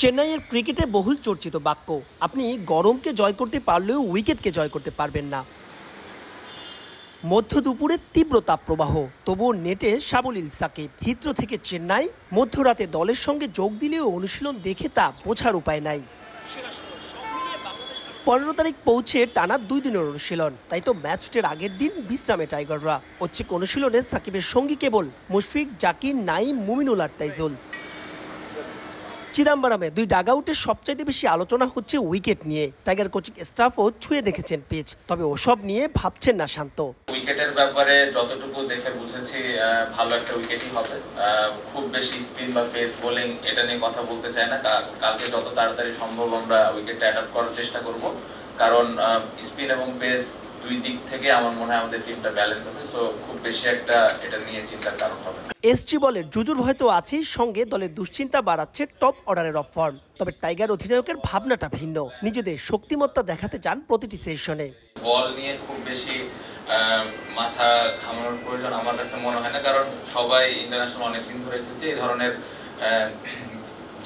চেন্নাইয়ের ক্রিকেটে বহুল চর্চিত বাক্য, আপনি গরমকে জয় করতে পারলেও উইকেটকে জয় করতে পারবেন না। মধ্য দুপুরে তীব্র তাপপ্রবাহ, তবুও নেটে সাবলীল সাকিব। হিথ্রো থেকে চেন্নাই, মধ্যরাতে দলের সঙ্গে যোগ দিলেও অনুশীলন দেখে তা বোঝার উপায় নাই। 15 তারিখ পৌঁছে টানা 2 দিনের অনুশীলন, তাই তো ম্যাচটির আগের দিন বিশ্রামে টাইগাররা। ঐচ্ছিক অনুশীলনে সাকিবের সঙ্গী কেবল মুশফিক, জাকির, নাইম, মুমিনুল আর তাইজুল। চিদাম্বরমে 2 ডাগআউটের সবচাইতে বেশি আলোচনা হচ্ছে উইকেট নিয়ে। টাইগার কোচিং স্টাফও ছুঁয়ে দেখেছেন পিচ, তবে ওসব নিয়ে ভাবছেন না শান্ত। উইকেটের ব্যাপারে যতটুকু দেখে বুঝেছি ভালো একটা উইকেটই হবে। খুব বেশি স্পিন বা পেস বোলিং এটা নিয়ে কথা বলতে চাই না। কালকে যত তাড়াতাড়ি সম্ভব আমরা উইকেটটা অ্যাডাপ্ট করার চেষ্টা করব, কারণ স্পিন এবং পেস দুই দিক থেকে আমার মনে হয় আমাদের টিমটা ব্যালেন্স আছে। সো খুব বেশি একটা এটা নিয়ে চিন্তার কারণ হবে না। এসজি বলের জুজুর ভয় তো আছেই, সঙ্গে দলের দুশ্চিন্তা বাড়াচ্ছে টপ অর্ডারের অফ ফর্ম। তবে টাইগার অধিনায়কের ভাবনাটা ভিন্ন, নিজেদের শক্তিমত্তা দেখাতে চান প্রতিটি সেশনে। বল নিয়ে খুব বেশি মাথা ঘামানোর প্রয়োজন আমার কাছে মনে হয় না, কারণ সবাই ইন্টারন্যাশনাল অনেকদিন ধরে খেলছে। এই ধরনের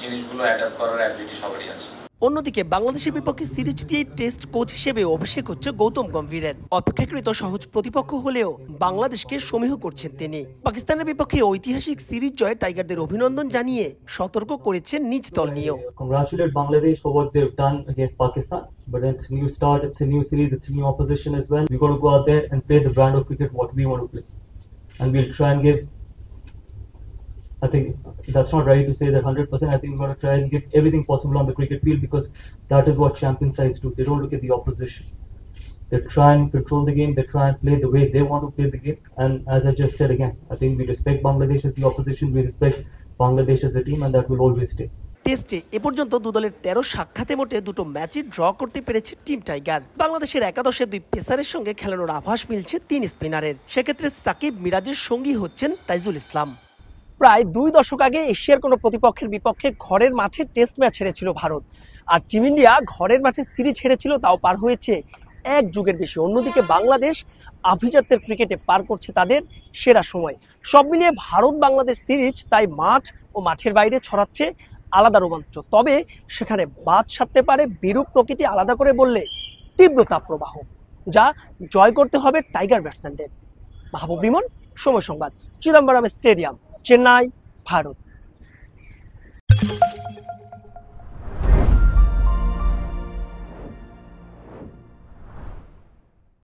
জিনিসগুলো অ্যাডাপ্ট করার অ্যাবিলিটি সবারই আছে। অন্যদিকে বাংলাদেশের বিপক্ষে সিরিজ দিয়ে টেস্ট কোচ হিসেবে অভিষেক হচ্ছে গৌতম গম্ভীরের। অপেক্ষাকৃত সহজ প্রতিপক্ষ হলেও বাংলাদেশকে সমীহ করছেন তিনি। পাকিস্তানের বিপক্ষে ঐতিহাসিক সিরিজ জয়ে টাইগারদের অভিনন্দন জানিয়ে সতর্ক করেছেন নিজ দল নিয়েও। Congratulate Bangladesh for what they've done against Pakistan, but it's a new start, it's a new series, it's a new opposition as well. We've got to go out there and play the brand of cricket what we want to play, and we'll try and give, I think that's not right to say that 100%. I think we're going to try and give everything possible on the cricket field, because that is what champion sides do. They don't look at the opposition. They try and control the game. They try and play the way they want to play the game. And as I just said again, I think we respect Bangladesh as the opposition. We respect Bangladesh as a team, and that will always stay. টেস্টে এ পর্যন্ত 2 দলের 13 সাক্ষাতে মোটে 2টো ম্যাচই draw করতে পেরেছে team tiger. বাংলাদেশের একাদশে 2 পেসারের সঙ্গে খেলানোর আভাস মিলছে 3 স্পিনারের। সেক্ষেত্রে সাকিব, মিরাজের সঙ্গী হচ্ছেন তাইজুল ইসলাম। প্রায় 2 দশক আগে এশিয়ার কোনো প্রতিপক্ষের বিপক্ষে ঘরের মাঠে টেস্ট ম্যাচ হেরেছিল ভারত, আর টিম ইন্ডিয়া ঘরের মাঠে সিরিজ হেরেছিল, তাও পার হয়েছে 1 যুগের বেশি। অন্যদিকে বাংলাদেশ আভিজাত্যের ক্রিকেটে পার করছে তাদের সেরা সময়। সব মিলিয়ে ভারত বাংলাদেশ সিরিজ তাই মাঠ ও মাঠের বাইরে ছড়াচ্ছে আলাদা রোমাঞ্চ। তবে সেখানে বাদ সাধতে পারে বিরূপ প্রকৃতি, আলাদা করে বললে তীব্র তাপপ্রবাহ, যা জয় করতে হবে টাইগার ব্যাটসম্যানদের। মাহবুব রিমন, সময় সংবাদ, চিদম্বরম স্টেডিয়াম, চেন্নাই, ভারত।